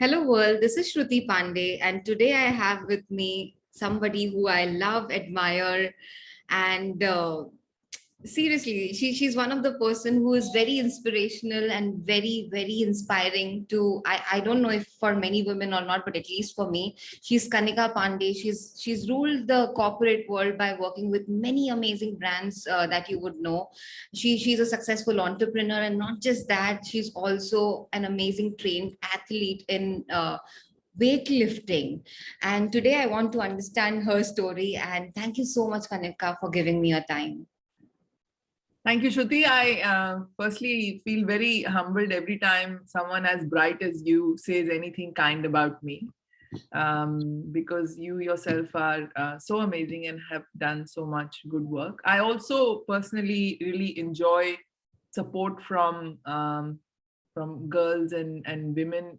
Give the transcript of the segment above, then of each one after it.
Hello world, this is Shruti Pandey, and today I have with me somebody who I love, admire, and seriously, she's one of the person who is very inspirational and very inspiring to I don't know if for many women or not, but at least for me. She's Kanika Pandey. She's ruled the corporate world by working with many amazing brands that you would know. She's a successful entrepreneur, and not just that, she's also an amazing trained athlete in weightlifting. And today I want to understand her story, and thank you so much, Kanika, for giving me your time. Thank you, Shruti. I firstly feel very humbled every time someone as bright as you says anything kind about me, because you yourself are so amazing and have done so much good work. I also personally really enjoy support from girls and women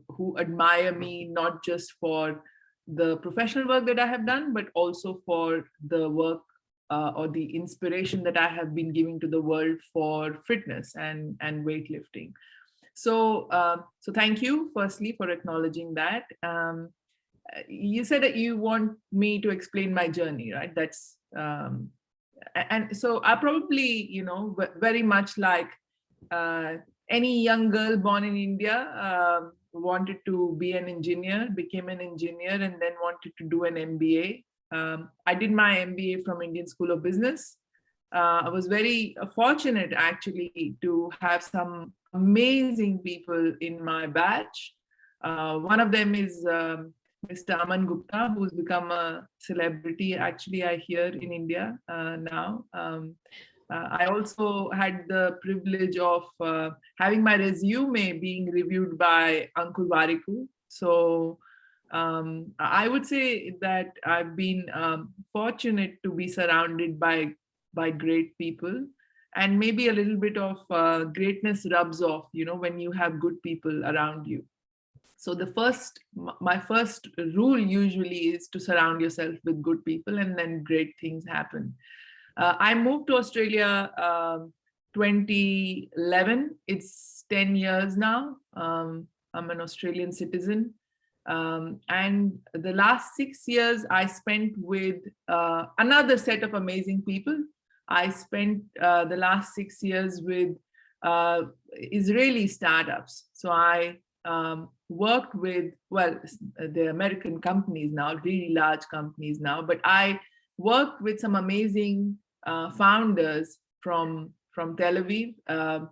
who admire me, not just for the professional work that I have done, but also for the work or the inspiration that I have been giving to the world for fitness and weightlifting. So thank you, firstly, for acknowledging that. You said that you want me to explain my journey, right? And so I probably, very much like any young girl born in India, wanted to be an engineer, became an engineer, and then wanted to do an MBA. I did my MBA from Indian School of Business. I was very fortunate actually to have some amazing people in my batch. One of them is Mr. Aman Gupta, who's become a celebrity actually, I hear, in India now. I also had the privilege of having my resume being reviewed by Ankur Variku. So I would say that I've been fortunate to be surrounded by great people, and maybe a little bit of greatness rubs off, when you have good people around you. So my first rule usually is to surround yourself with good people, and then great things happen. I moved to Australia 2011. It's 10 years now. I'm an Australian citizen. And the last 6 years I spent with another set of amazing people. I spent the last 6 years with Israeli startups. So I worked with, well, the American companies now, really large companies now, but I worked with some amazing founders from Tel Aviv, Iran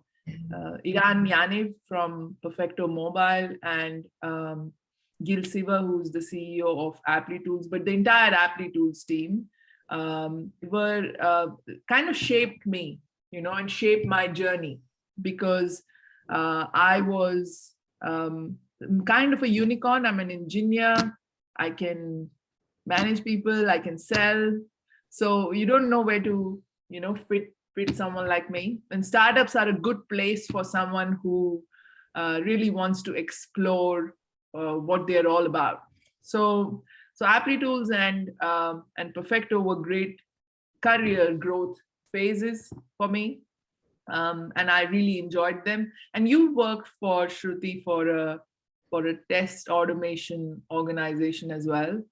Yaniv from Perfecto Mobile, and Gil Siva, who's the CEO of Applitools, but the entire Applitools team were kind of shaped me, and shaped my journey, because I was kind of a unicorn. I'm an engineer. I can manage people. I can sell. So you don't know where to, fit someone like me. And startups are a good place for someone who really wants to explore what they're all about. So Applitools and Perfecto were great career growth phases for me, and I really enjoyed them. And you worked for Shruti for a test automation organization as well.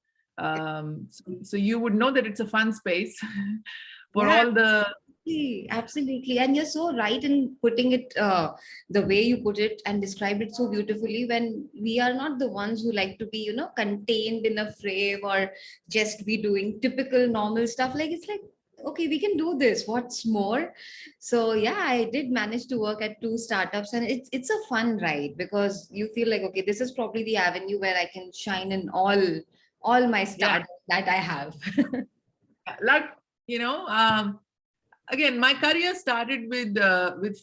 So you would know that it's a fun space for Yeah, all the. absolutely. And you're so right in putting it the way you put it and described it so beautifully, when we are not the ones who like to be, contained in a frame or just be doing typical normal stuff. Like, it's like, okay, we can do this. What's more? So yeah, I did manage to work at two startups, and it's a fun ride, because you feel like, okay, this is probably the avenue where I can shine in all my Yeah, startups that I have. like, again, my career started with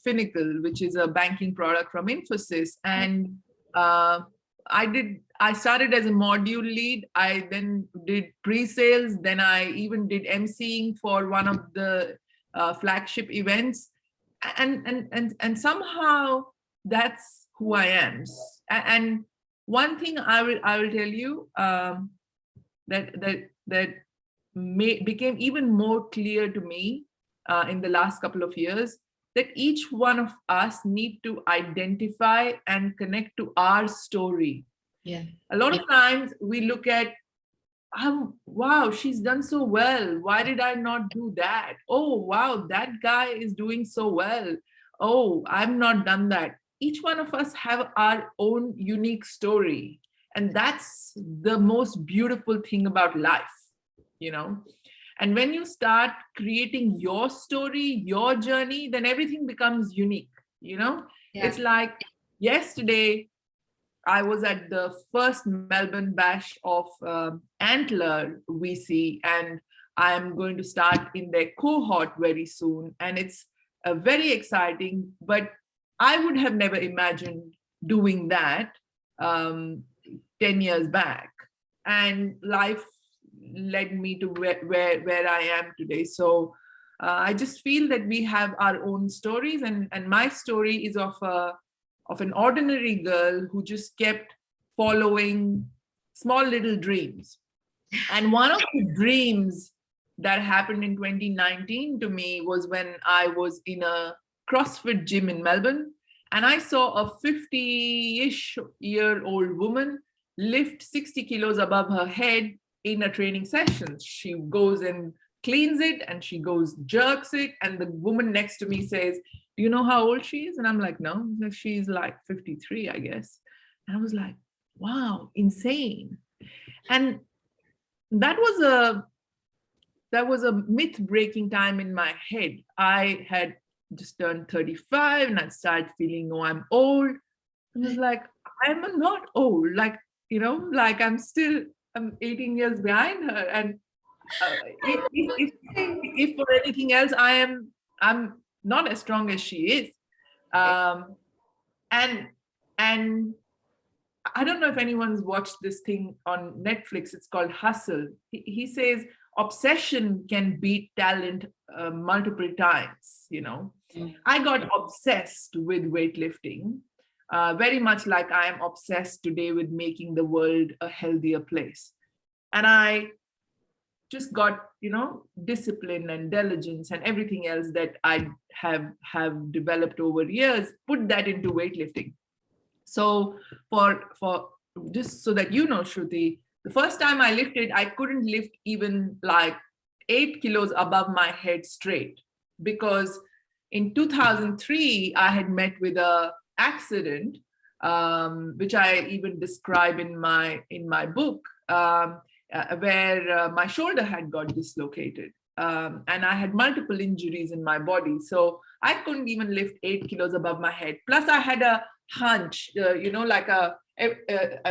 Finacle, which is a banking product from Infosys, and uh, I started as a module lead. I then did pre-sales. Then I even did emceeing for one of the flagship events, and somehow that's who I am. And one thing I will tell you, that became even more clear to me in the last couple of years that each one of us need to identify and connect to our story. Yeah. A lot of times we look at, wow, she's done so well. Why did I not do that? Oh, wow, that guy is doing so well. Oh, I've not done that. Each one of us have our own unique story. And that's the most beautiful thing about life, you know? And when you start creating your story, your journey, then everything becomes unique, you know? Yeah. It's like yesterday, I was at the first Melbourne bash of Antler VC, and I'm going to start in their cohort very soon. And it's very exciting, but I would have never imagined doing that um, 10 years back. And life led me to where I am today. So I just feel that we have our own stories, and my story is of an ordinary girl who just kept following small little dreams. And one of the dreams that happened in 2019 to me was when I was in a CrossFit gym in Melbourne, and I saw a 50-ish-year-old woman lift 60 kilos above her head in a training session. She goes and cleans it, and she goes jerks it, and the woman next to me says, "Do you know how old she is?" And I'm like, "No." She's like 53, I guess. And I was like, wow, insane. And that was a myth breaking time in my head. I had just turned 35 and I started feeling, oh, I'm old. And I was like, I'm not old. Like, like I'm 18 years behind her. And if for anything else, I'm not as strong as she is. And I don't know if anyone's watched this thing on Netflix. It's called Hustle. He says obsession can beat talent multiple times. I got obsessed with weightlifting, very much like I am obsessed today with making the world a healthier place. And I just got, discipline and diligence and everything else that I have developed over years, put that into weightlifting. So for just so that Shruti, the first time I lifted, I couldn't lift even like 8 kilos above my head straight, because in 2003 I had met with a accident, which I even describe in my book, where my shoulder had got dislocated, and I had multiple injuries in my body. So I couldn't even lift 8 kilos above my head. Plus, I had a hunch, like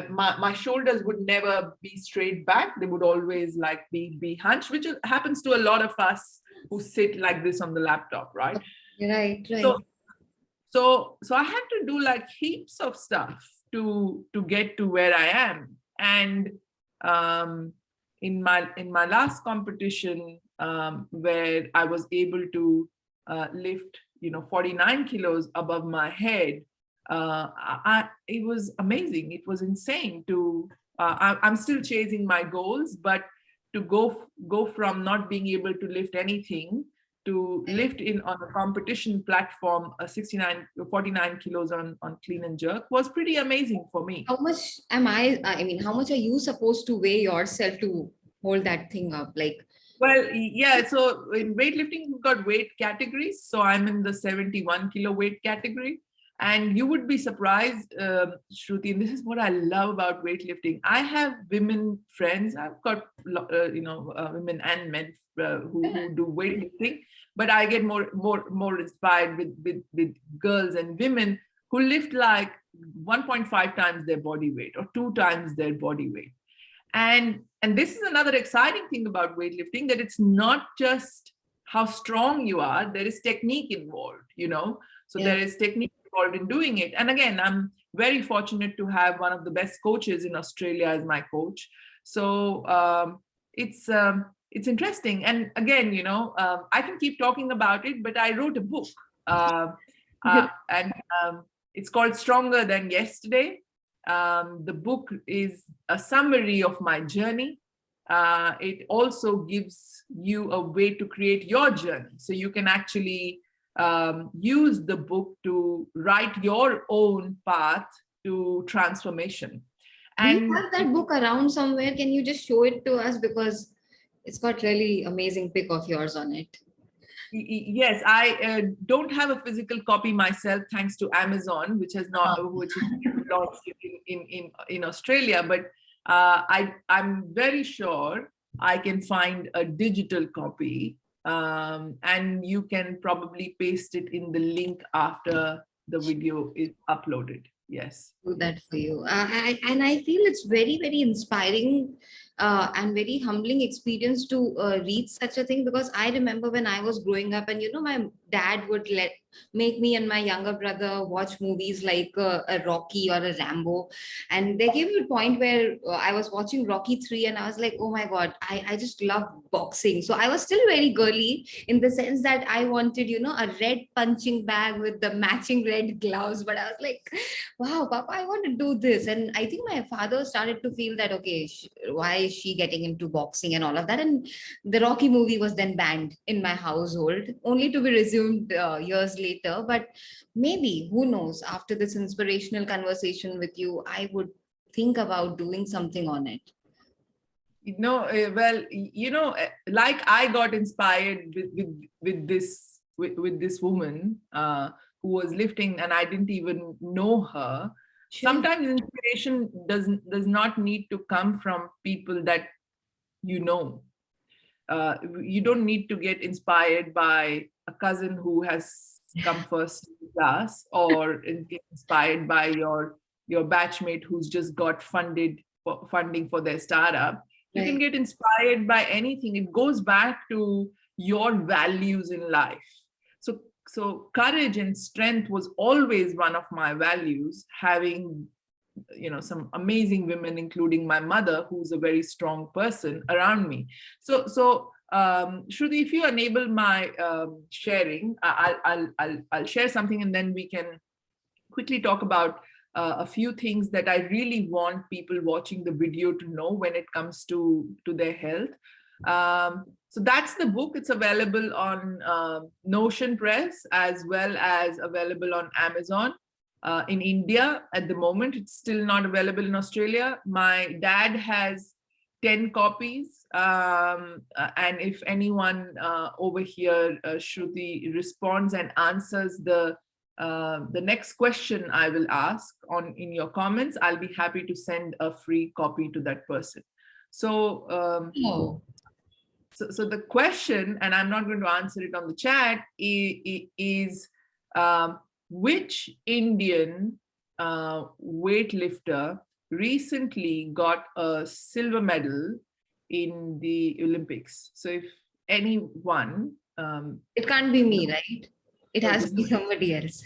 my shoulders would never be straight back. They would always like be hunched, which happens to a lot of us who sit like this on the laptop, right? Right. So I had to do like heaps of stuff to get to where I am. And in my last competition, where I was able to lift 49 kilos above my head, it was amazing. It was insane to I'm still chasing my goals, but to go from not being able to lift anything to lift on a competition platform 49 kilos on clean and jerk was pretty amazing for me. How much how much are you supposed to weigh yourself to hold that thing up? Well, yeah, so in weightlifting, we've got weight categories. So I'm in the 71 kilo weight category. And you would be surprised, Shruti, and this is what I love about weightlifting. I have women friends. I've got, women and men who do weightlifting, but I get more inspired with girls and women who lift like 1.5 times their body weight or 2 times their body weight. And this is another exciting thing about weightlifting, that it's not just how strong you are, there is technique involved, So there is technique involved in doing it. And again, I'm very fortunate to have one of the best coaches in Australia as my coach. So it's interesting. And again, I can keep talking about it, but I wrote a book, and it's called Stronger Than Yesterday. The book is a summary of my journey. It also gives you a way to create your journey, so you can actually use the book to write your own path to transformation. Do you And have that book around somewhere? Can you just show it to us? Because it's got really amazing pic of yours on it. yes, I don't have a physical copy myself, thanks to Amazon, which has not, which is launched in Australia. But I'm very sure I can find a digital copy, and you can probably paste it in the link after the video is uploaded. Yes. Do that for you. And I feel it's very, very inspiring and very humbling experience to read such a thing, because I remember when I was growing up, and my dad would make me and my younger brother watch movies like a Rocky or a Rambo, and there came a point where I was watching Rocky 3, and I was like, oh my god, I just love boxing. So I was still very girly in the sense that I wanted a red punching bag with the matching red gloves, but I was like, wow, Papa, I want to do this. And I think my father started to feel that, okay, why is she getting into boxing and all of that? And the Rocky movie was then banned in my household, only to be resumed years later. But maybe, who knows, after this inspirational conversation with you, I would think about doing something on it. Well, like I got inspired with this woman who was lifting, and I didn't even know her. Sure. Sometimes inspiration does not need to come from people that you know. You don't need to get inspired by a cousin who has come first in class, or get inspired by your batchmate who's just got funding for their startup. You can get inspired by anything. It goes back to your values in life. So courage and strength was always one of my values, having some amazing women, including my mother, who's a very strong person around me. So Shruti, if you enable my sharing, I'll share something, and then we can quickly talk about a few things that I really want people watching the video to know when it comes to their health. So that's the book. It's available on Notion Press, as well as available on Amazon. In India at the moment, it's still not available in Australia. My dad has 10 copies. And if anyone over here, Shruti, responds and answers the next question I will ask in your comments, I'll be happy to send a free copy to that person. So the question, and I'm not going to answer it on the chat, is which Indian weightlifter recently got a silver medal in the Olympics? So if anyone... it can't be me, right? It has to be somebody else.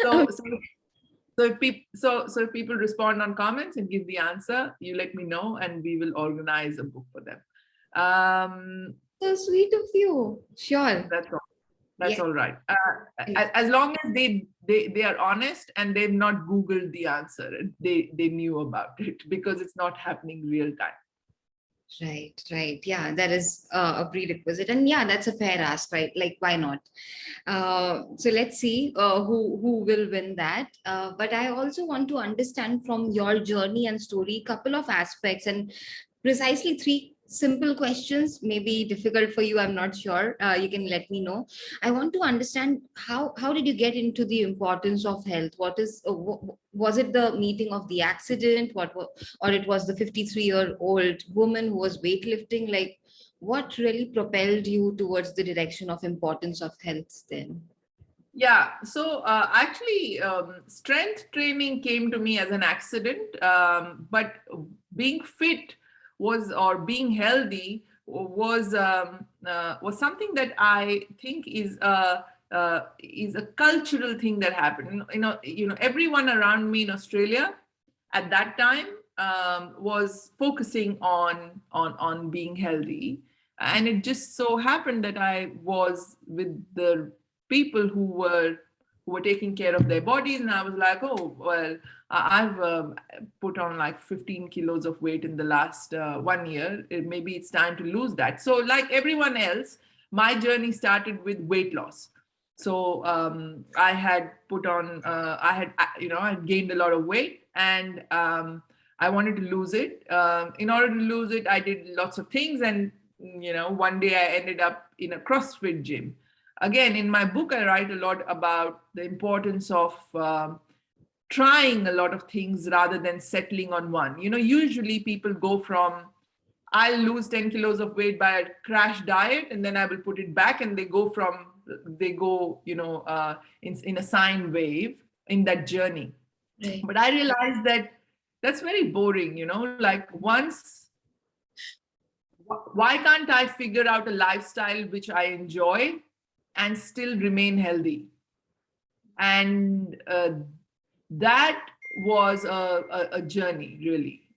So if people respond on comments and give the answer, you let me know, and we will organize a book for them. So sweet of you. Sure. That's all right. As long as they are honest and they've not Googled the answer, they knew about it, because it's not happening real time. Right. Yeah, that is a prerequisite. And yeah, that's a fair ask, right? Like, why not? So let's see who will win that. But I also want to understand from your journey and story, couple of aspects, and precisely 3 simple questions, maybe difficult for you, I'm not sure. You can let me know. I want to understand how did you get into the importance of health? What is was it the meeting of the accident, or it was the 53-year-old woman who was weightlifting? Like, what really propelled you towards the direction of importance of health then? Yeah, so actually, strength training came to me as an accident, but being fit or being healthy was something that I think is a cultural thing that happened. Everyone around me in Australia at that time was focusing on being healthy, and it just so happened that I was with the people who were taking care of their bodies, and I was like, oh well, I've put on like 15 kilos of weight in the last 1 year. Maybe it's time to lose that. So like everyone else, my journey started with weight loss. So I had put on, I had gained a lot of weight, and I wanted to lose it. In order to lose it, I did lots of things, and one day I ended up in a CrossFit gym. Again, in my book, I write a lot about the importance of trying a lot of things rather than settling on one. Usually people go from, I'll lose 10 kilos of weight by a crash diet, and then I will put it back, and they go, in a sine wave in that journey. Right. But I realized that that's very boring, like once, why can't I figure out a lifestyle which I enjoy and still remain healthy? And that was a journey, really,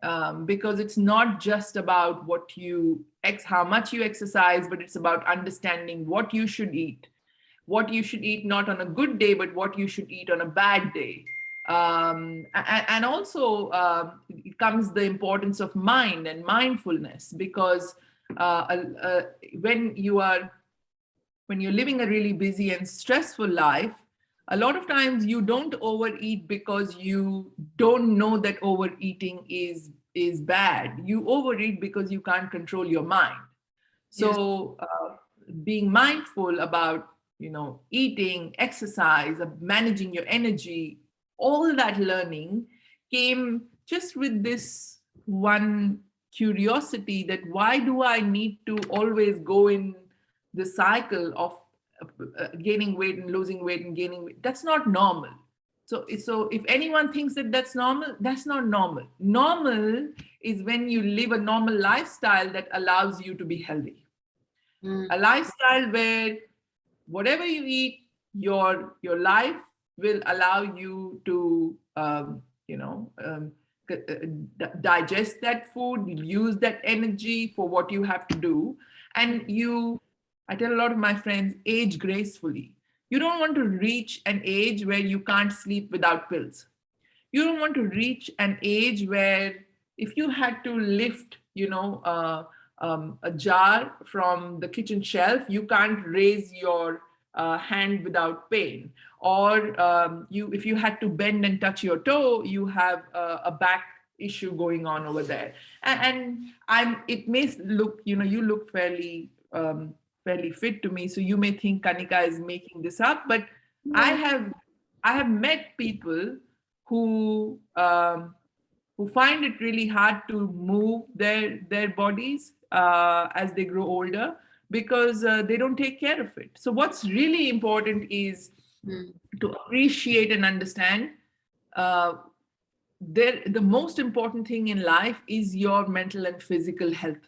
because it's not just about how much you exercise, but it's about understanding what you should eat, not on a good day, but what you should eat on a bad day. And also it comes the importance of mind and mindfulness, because when you're living a really busy and stressful life, a lot of times you don't overeat because you don't know that overeating is bad. You overeat because you can't control your mind. Yes. So being mindful about eating, exercise, managing your energy, all that learning came just with this one curiosity, that why do I need to always go in the cycle of gaining weight and losing weight and gaining weight? That's not normal. So if anyone thinks that that's normal, that's not normal. Normal is when you live a normal lifestyle that allows you to be healthy. A lifestyle where whatever you eat, your life will allow you to digest that food, use that energy for what you have to do. And I tell a lot of my friends, age gracefully. You don't want to reach an age where you can't sleep without pills. You don't want to reach an age where if you had to lift a jar from the kitchen shelf, you can't raise your hand without pain. Or if you had to bend and touch your toe, you have a back issue going on over there. And it may look, you look fairly fit to me, so you may think Kanika is making this up, but i No. have I have met people who find it really hard to move their bodies as they grow older, because they don't take care of it. So what's really important is Hmm. to appreciate and understand, uh, the most important thing in life is your mental and physical health.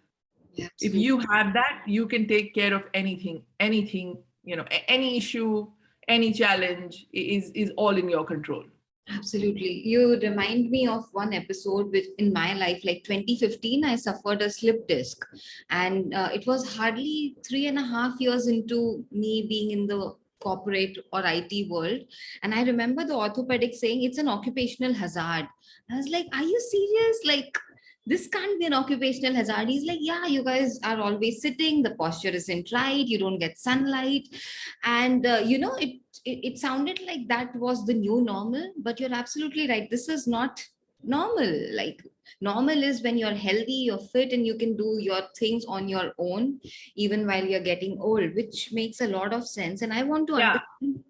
Yeah, If absolutely. you have that, you can take care of anything, any issue, any challenge is all in your control. Absolutely. You remind me of one episode which in my life, like 2015, I suffered a slip disc. And it was hardly 3.5 years into me being in the corporate or IT world. And I remember the orthopedic saying it's an occupational hazard. I was like, are you serious? Like, this can't be an occupational hazard. He's like, yeah, you guys are always sitting, the posture isn't right, you don't get sunlight. And it sounded like that was the new normal, but you're absolutely right, this is not normal. Like, normal is when you're healthy, you're fit, and you can do your things on your own even while you're getting old, which makes a lot of sense. And I want to Yeah. understand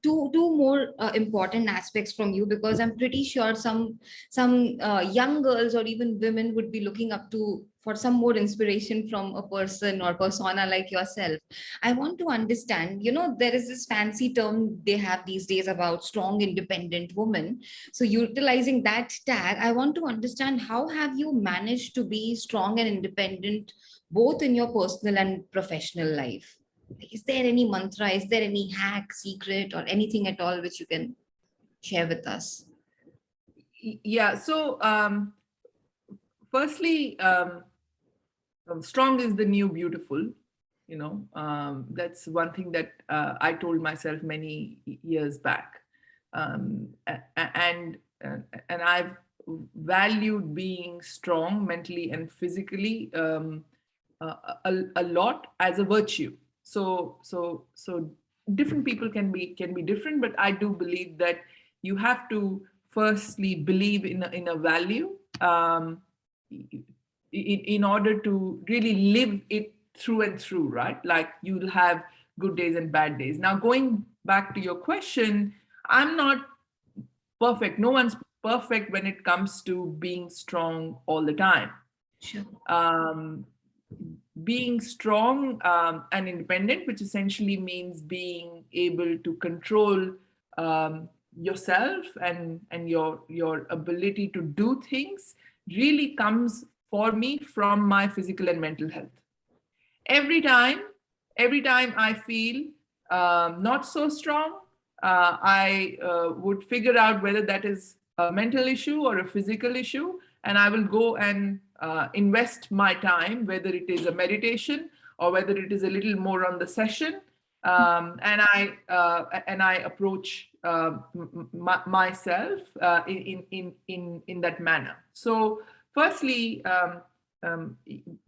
two more important aspects from you, because I'm pretty sure some young girls or even women would be looking up to for some more inspiration from a person or persona like yourself. I want to understand, there is this fancy term they have these days about strong independent woman. So utilizing that tag, I want to understand, how have you managed to be strong and independent both in your personal and professional life? Is there any mantra? Is there any hack, secret, or anything at all which you can share with us? Yeah. So firstly, strong is the new beautiful. That's one thing that I told myself many years back. And I've valued being strong mentally and physically a lot as a virtue. So different people can be different, but I do believe that you have to firstly believe in a value, in order to really live it through and through, right? Like you'll have good days and bad days. Now, going back to your question, I'm not perfect. No one's perfect when it comes to being strong all the time. Sure. Being strong and independent, which essentially means being able to control yourself and your ability to do things, really comes for me from my physical and mental health. Every time, every time I feel not so strong, I would figure out whether that is a mental issue or a physical issue, and I will go and invest my time, whether it is a meditation or whether it is a little more on the session, and I approach myself in that manner. So, firstly,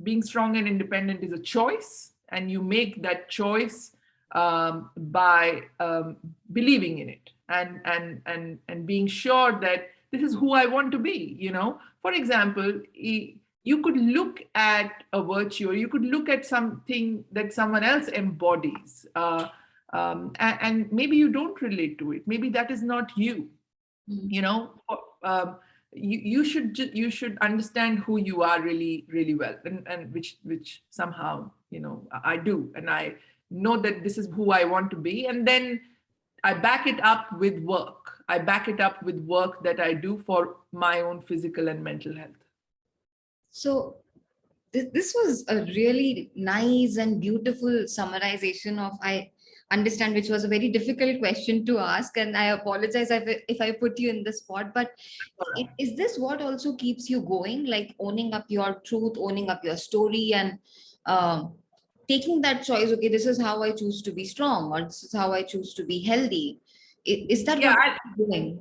being strong and independent is a choice, and you make that choice by believing in it and being sure that this is who I want to be. You know, for example, you could look at a virtue, or you could look at something that someone else embodies, and maybe you don't relate to it. Maybe that is not you. You know, you should understand who you are really well, and which somehow, you know, I do, and I know that this is who I want to be, and then I back it up with work. I back it up with work that I do for my own physical and mental health. So this was a really nice and beautiful summarization of, I understand, which was a very difficult question to ask, and I apologize if I put you in the spot, but is this what also keeps you going, like owning up your truth, owning up your story, and taking that choice, okay, this is how I choose to be strong, or this is how I choose to be healthy? Is that Yeah, what you're doing?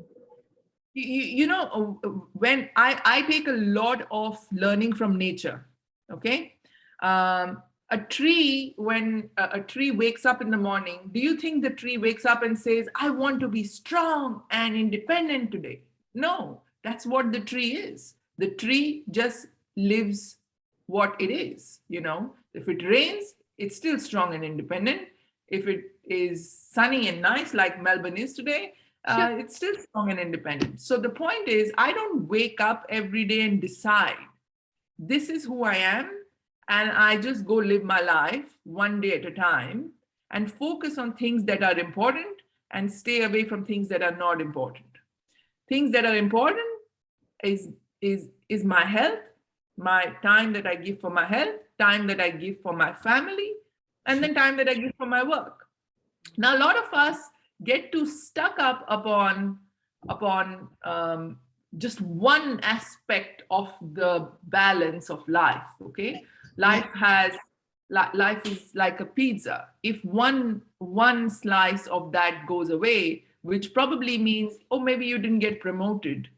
you know, when I take a lot of learning from nature. Okay, a tree, when a tree wakes up in the morning, do you think the tree wakes up and says, I want to be strong and independent today? No, that's what the tree is. The tree just lives what it is. You know, if it rains, it's still strong and independent. If it is sunny and nice like Melbourne is today, Sure. it's still strong and independent. So the point is, I don't wake up every day and decide this is who I am, and I just go live my life one day at a time and focus on things that are important and stay away from things that are not important. Things that are important is my health, my time that I give for my health, time that I give for my family, and then time that I give for my work. Now, a lot of us get too stuck up upon just one aspect of the balance of life. Okay, life is like a pizza. If one slice of that goes away, which probably means, oh, maybe you didn't get promoted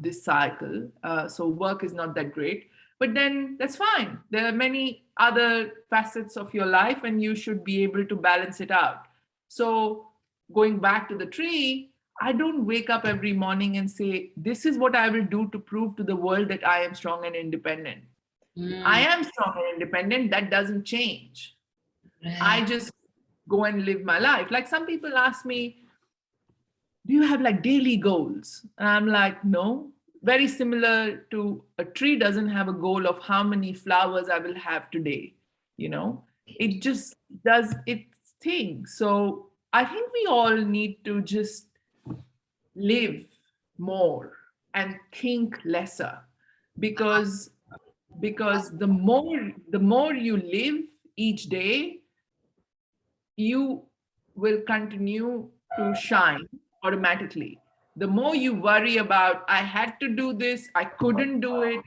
this cycle, so work is not that great, but then that's fine. There are many other facets of your life, and you should be able to balance it out. So, going back to the tree, I don't wake up every morning and say, this is what I will do to prove to the world that I am strong and independent. I am strong and independent. That doesn't change. I Right. just go and live my life. Like, some people ask me, do you have like daily goals? And I'm like, no. Very similar to a tree doesn't have a goal of how many flowers I will have today. You know, it just does its thing. So I think we all need to just live more and think lesser, because the more you live each day, you will continue to shine automatically. The more you worry about, I had to do this, I couldn't do it,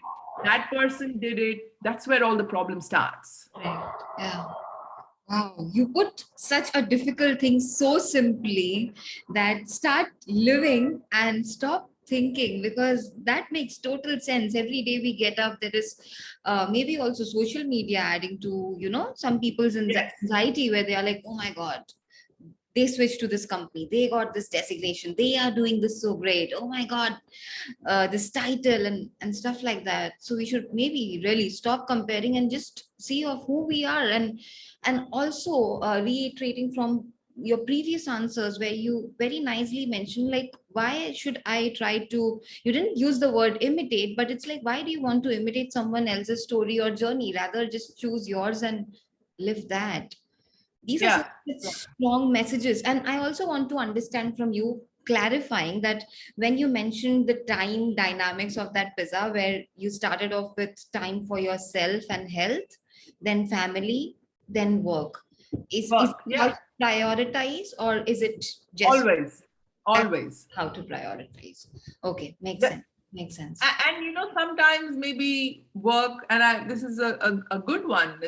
that person did it, that's where all the problem starts. Right. Yeah. Wow, you put such a difficult thing so simply, that start living and stop thinking, because that makes total sense. Every day we get up, there is maybe also social media adding to, some people's Yes. anxiety, where they are like, oh my God, they switched to this company, they got this designation, they are doing this so great, oh my God, this title and stuff like that. So we should maybe really stop comparing and just see of who we are. And also reiterating from your previous answers, where you very nicely mentioned, like, why should I try to, you didn't use the word imitate, but it's like, why do you want to imitate someone else's story or journey? Rather just choose yours and live that. These are Yeah. such strong messages. And I also want to understand from you, clarifying that when you mentioned the time dynamics of that pizza, where you started off with time for yourself and health, then family, then work, is Work. how Yeah. to prioritize, or is it just Always. that Always. how to prioritize? Okay, makes The- sense. Makes sense. and sometimes maybe work, and this is a good one.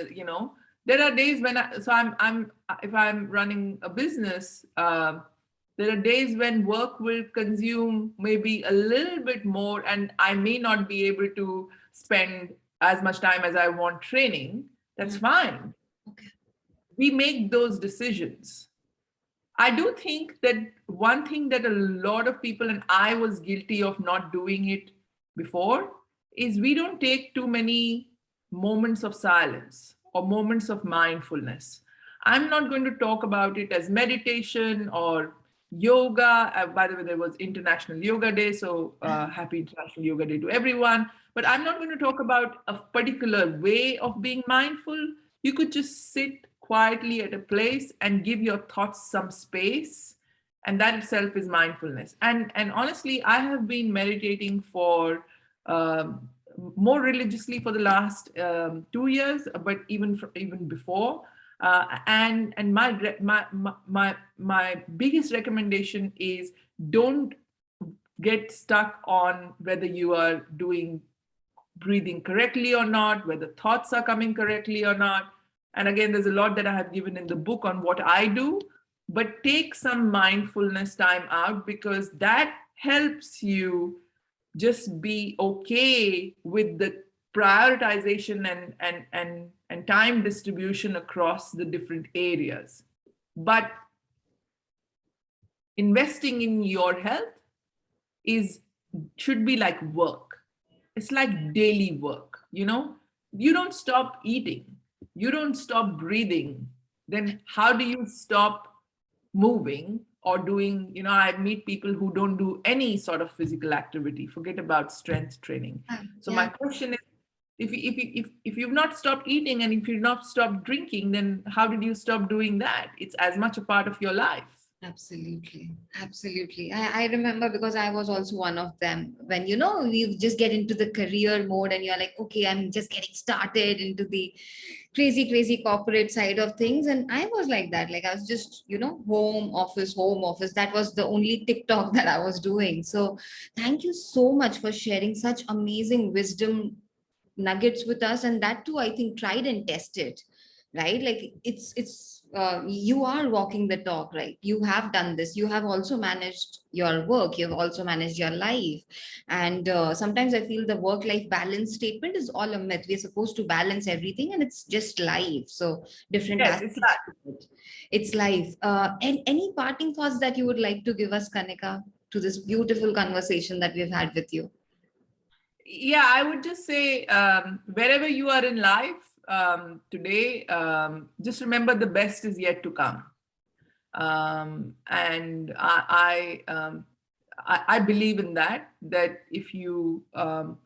There are days when I'm if I'm running a business, there are days when work will consume maybe a little bit more, and I may not be able to spend as much time as I want training. That's fine. Okay. We make those decisions. I do think that one thing that a lot of people, and I was guilty of not doing it before, is we don't take too many moments of silence or moments of mindfulness. I'm not going to talk about it as meditation or yoga. By the way, there was International Yoga Day, so happy International Yoga Day to everyone. But I'm not going to talk about a particular way of being mindful. You could just sit quietly at a place and give your thoughts some space, and that itself is mindfulness. And honestly, I have been meditating for more religiously for the last 2 years, but even before. And my biggest recommendation is, don't get stuck on whether you are doing breathing correctly or not, whether thoughts are coming correctly or not. And again, there's a lot that I have given in the book on what I do, but take some mindfulness time out, because that helps you just be okay with the prioritization and time distribution across the different areas. But investing in your health is should be like work. It's like daily work. You don't stop eating, you don't stop breathing, then how do you stop moving or doing? I meet people who don't do any sort of physical activity, forget about strength training. So my Yeah. question is, if you've not stopped eating and if you've not stopped drinking, then how did you stop doing that? It's as much a part of your life. Absolutely. Absolutely. I remember, because I was also one of them, when, you just get into the career mode and you're like, okay, I'm just getting started into the crazy, crazy corporate side of things. And I was like that. Like, I was just, home office, home office. That was the only TikTok that I was doing. So thank you so much for sharing such amazing wisdom nuggets with us. And that too, I think, tried and tested, right? Like, it's you are walking the talk, right? You have done this, you have also managed your work, you have also managed your life. And sometimes I feel the work life balance statement is all a myth. We're supposed to balance everything, and it's just life. So different Yes, it's aspects to it. It's life. And any parting thoughts that you would like to give us, Kanika, to this beautiful conversation that we've had with you? Yeah, I would just say, wherever you are in life today, just remember the best is yet to come. And I believe in that if you are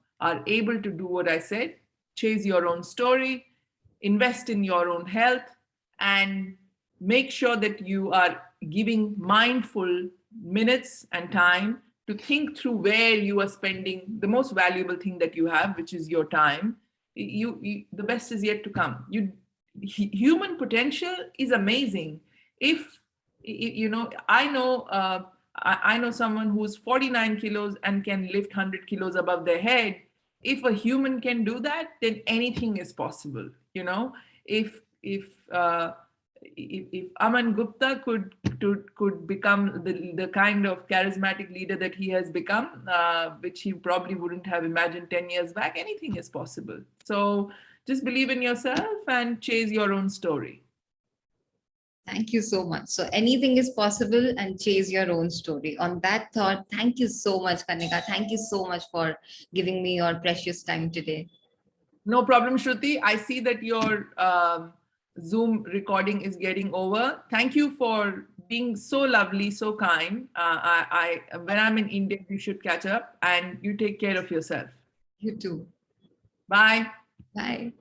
able to do what I said, chase your own story, invest in your own health, and make sure that you are giving mindful minutes and time to think through where you are spending the most valuable thing that you have, which is your time. The best is yet to come. Human potential is amazing. If I know, I know someone who's 49 kilos and can lift 100 kilos above their head. If a human can do that, then anything is possible. If if Aman Gupta could become the kind of charismatic leader that he has become, which he probably wouldn't have imagined 10 years back, anything is possible. So just believe in yourself and chase your own story. Thank you so much. So anything is possible and chase your own story. On that thought, thank you so much, Kanika. Thank you so much for giving me your precious time today. No problem, Shruti. I see that your Zoom recording is getting over. Thank you for being so lovely, so kind. When I'm in India, you should catch up, and you take care of yourself. You too. Bye. Bye.